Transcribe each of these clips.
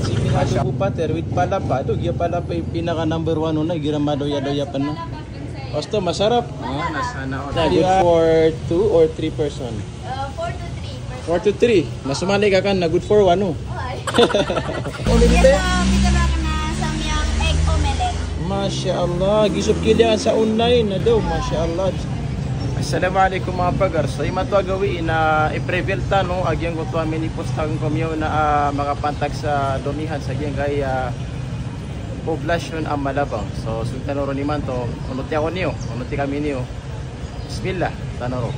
chicken adobo butter with palapa. Aduh, dia palapa yung pinaka number 1 na girama doya-doya pa na. Osto, masarap. Good for 2 or 3 person? 4 to 3. Nasumali ka kan na good for 1 no? Ulit Yes, kita na samyang egg omelette. Masya Allah, gisop kilihan sa online na daw, Masya Allah. Assalamualaikum mga pagar. So ima to gawin na i-prevel ta no agyang ko to mini postang komyo na mga pantag sa domihan sa gyang kay poblasyon ang Malabang. So sultanoro ni man to unuti ako niyo, unuti kami niyo. Bismillah, tanoro.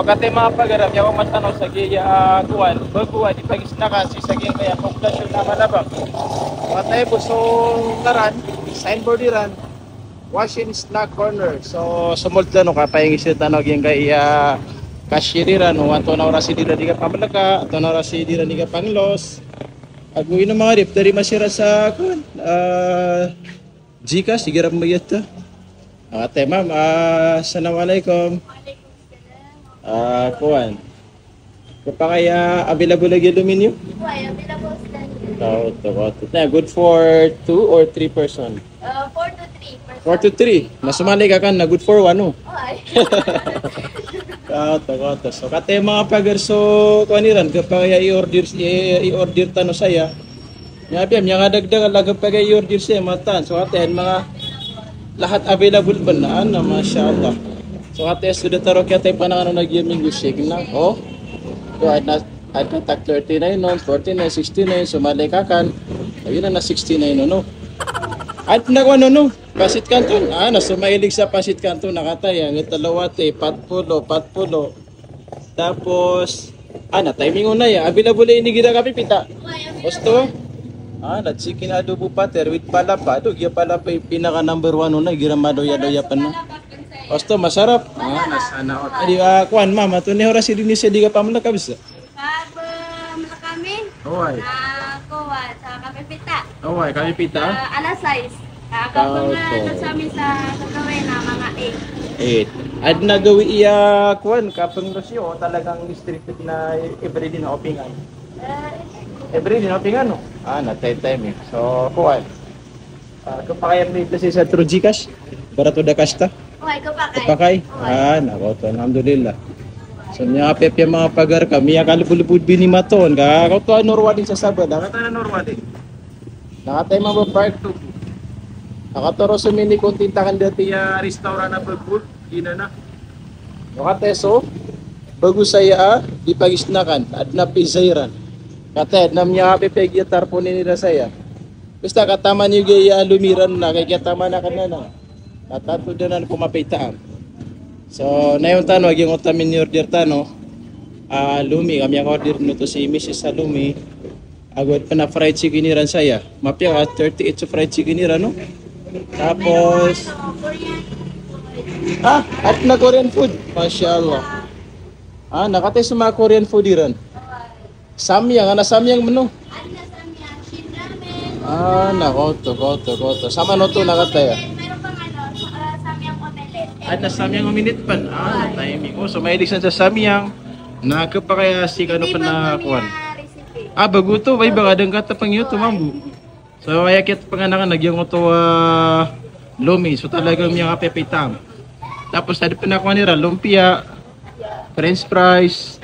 Kate mga pagarap, yung matanong sa giya kuwan, baguan, ipagisnakan si saging kaya populasyon na Malabang. Matay po so taran, signboard iran, washing snack corner. So sumulta no kapayang isitanog yung kaya kashiriran, wanto na orasi dira di ka pamalaka, ato na orasi dira di ka panglos. Aguin ng mga rip, dari masira sa kuwan, Gcash, sigirap mo yata. Ate ma'am, assalamualaikum. Kuan. Kapag available lagi aluminum? Why, available sila. Na good for 2 or 3 person? 4 to 3 person. 4 to 3. Nasumali ka kan na good for 1 no? Why? So kate mga pagarso kuaniran kapag i-order tano saya. Yabi yang dagdag lang kapag i-order siya matan. So kate mga lahat available ba na masyaallah. So ate sudah taruh kita panangan na gaming shake na. Oh. So at tak 39 non 49 69 sumali ka kan. Ayun na 69 no. At nagano no. Pasit kanton. Nasumailig sa pasit kanton nakataya ng talawate patpulo. Tapos na timing una ya. Available ini gira kapi pita. Gusto? Na chicken adobo butter with palapa. Aduh, dia palapa yung pinaka number 1 na girama doya-doya pa na. Osto, masarap. Sana ot. Adi kuan mama to ni oras ini siya di ka pamalaka bisa. Pag malakami. Oy. Kuwan sa kapipita. Oy, kami pita. Alas 6. Kapag sa amin sa gagawin na mga 8. Ad nagawi iya kuan kapang rasyo talagang restricted na everyday na opingan. Everyday na opingan no. Na time. So kuan. Kapakayam dito sa True Gcash. Barato da kasta. Okay, kapakay? Nako to, alhamdulillah. So niya apep yung mga pagar kami, akalipulipud binimaton, kakaw to norwa din sa Sabad, nakata na norwa din. Nakatay mga park to. Nakatoro sa mini kontintakan dati ya restaurant na pagpul, ina na. Nakatay so, bago saya di pagisnakan, at napizairan. Katay, nam niya apep yung tarponin nila saya. Basta kataman yung gaya lumiran na, kaya kataman na kanana. Tato din na kumapita. So, na yung tanong, yung utamin ni order tano, lumi, kami ang order nito si Mrs. Lumi. Agad pa na fried chicken niran saya. Mapya ka, 38 sa fried chicken niran, no? Tapos, at na Korean food. Masya Allah. Nakatay sa mga Korean food niran. Samyang, samyang menu. Nako to. Sama no to nakatay. At na samyang uminit pan. Timing. So mahilig sa samyang. Nakapakaya si ano pa na kuwan. Bago to. May baka dang katapang yun tumambu. So kaya kit panganangan nagyang mo to lumi. So talagang yung kapepitam. Tapos tadi pa na kuwan nila. Lumpia. French fries.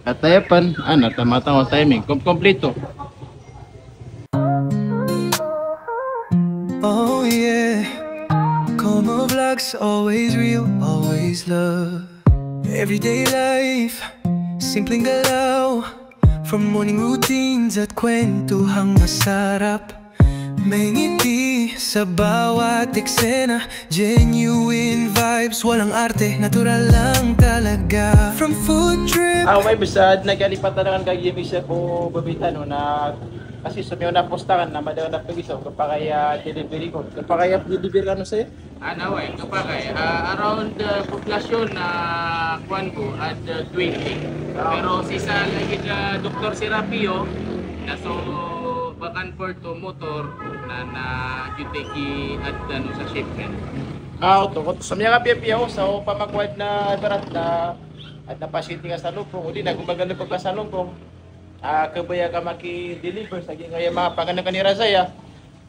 At tayapan. Natamatang o timing. Kompleto. Oh yeah. Como vlogs, always real, always love. Everyday life, simpleng galaw. From morning routines at kwentuhang masarap. May ngiti sa bawat eksena. Genuine vibes, walang arte, natural lang talaga. From food trip may bisad, nagkalipatan kag yemi siya ko babitan no, na kasi sumiyo na postakan na madaw na pag-isaw kapag kaya delivery ko. Kapag kaya delivery ano sa'yo? Anaway, kapagay, around population na kuan ko at 20. Pero si sa lagi na Dr. Serapio na so bakan for to motor na juteki at ano sa shipment. To sa mga kapiyaw sa pamakwad na barat na at na pasyente nga sa lupong, uli na gumagano pa sa lupong. Kabaya ka maki-deliver sa ngaya mga panganan kanira saya.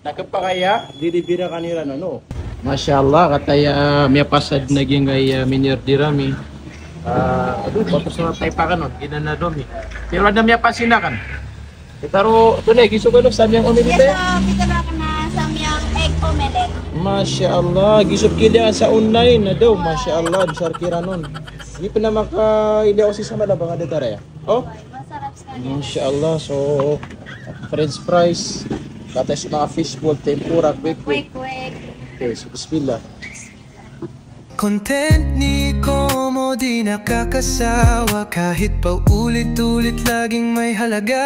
Nakapakaya, deliver kanira no. Masyaallah kataya may pasad naging ay minir dirami. Patos na tayo pa kanon, ginanadomi. Pero ada may pasinakan. Itaro tunay gisugalo sa miyang omelette. Yes, kita na ka na sa miyang egg omelette. Masyaallah, gisub kila sa online na daw. Masyaallah, bisar kira nun. Hindi pa na maka-ili ako sa malabang adetara ya. Oh? Masarap sa kanya. Masyaallah, so french fries, katas mga fishball, tempura, quick. Quick. Okay, so bismillah. Content como di nakakasawa kahit pa ulit-ulit laging may halaga.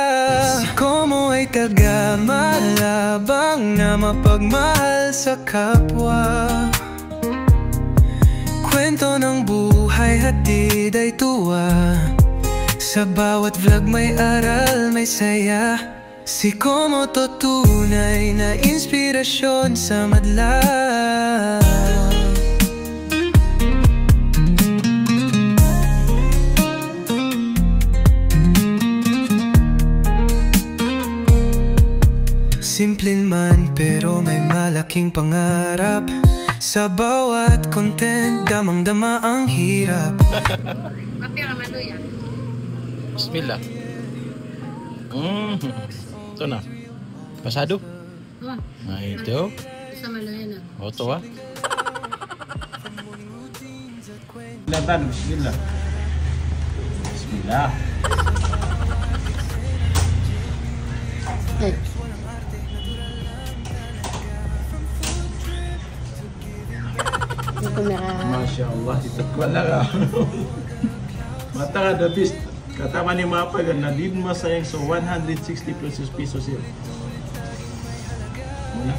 Si Como ay taga malabang na mapagmahal sa kapwa. Kwento ng buhay hatid ay tuwa. Sa bawat vlog may aral, may saya. Si Como to tunay na inspirasyon sa madla. Simple man pero may malaking pangarap. Sa bawat content, damang-dama ang hirap. Kapira maluya. Bismillah. Ito na. Pasado? Oh, Ito. sa maluya na. Oto ah. Latan, bismillah. Bismillah. Masya Allah, itu wala ka. Mata ka the best. Katama ni mapagan na din masayang so 160 pesos yun. Muna.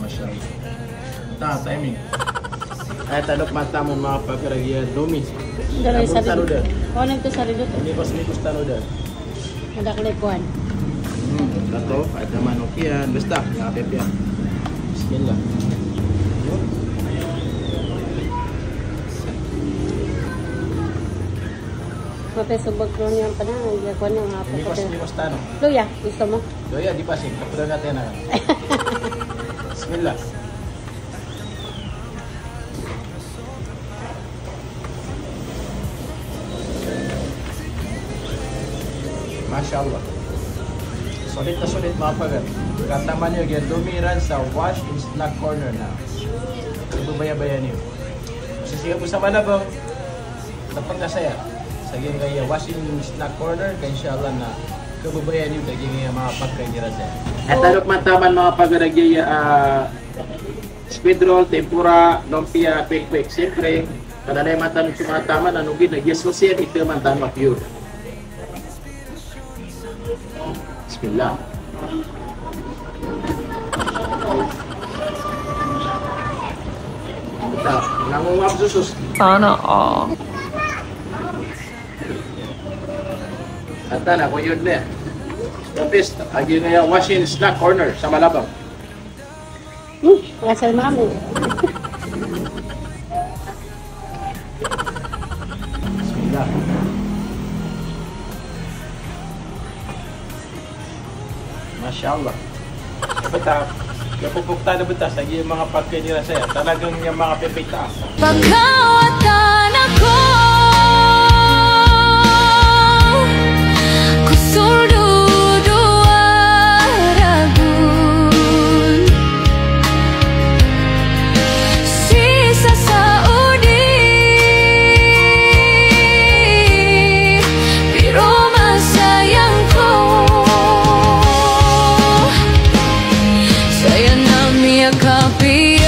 Masya Allah. Timing. Ay talok mata mo mga pagkaragyan lumi. Dari sa Tano ridot. dyan. Kuha nang to sa ridot. Mikos tano dyan. Nadaklikuan. Tato, ada manok yan. Basta, nakapip yan. Bismillah. Mapesubag ko niyan pa na. Kuha niya nga po. Mikos tano. Luya, gusto mo? Doya, di pasing. Kapag natin na. Bismillah. Masya Allah. Sulit na sulit mga pagat. Kataman nyo yan, dumiran sa wash in snack corner na. Ibabaya-baya niyo. Sisiya po sa malabang, napagkasaya. Sa gini kaya wash in snack corner, kaya inshallah na kababayan niyo, kaya gini mga pagkagira sa. At talok mataman mga pagaragya, squid roll, tempura, lumpia, quick. Siyempre, kada na yung matanong sa mga taman, anugin, nag-yes ko siya, ito man tama pure. Bismillah. Ito, nangungap susus. Sana all. At na, kung yun na. Tapos, agi na yung washing snack corner sa Malabang. Ngasal mami. Bismillah. Masya Allah. Bata, kapupukta na bata sa yung mga pagkanira saya. Talagang yung mga pepitaas. Pagkawatan ako kusurdudu aragun sisa sa udi pero masayang ko saya nami akapi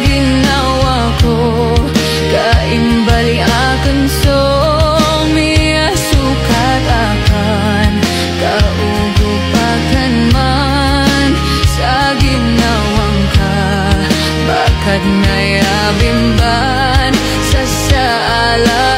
ginawa ko Nayabimban sa sala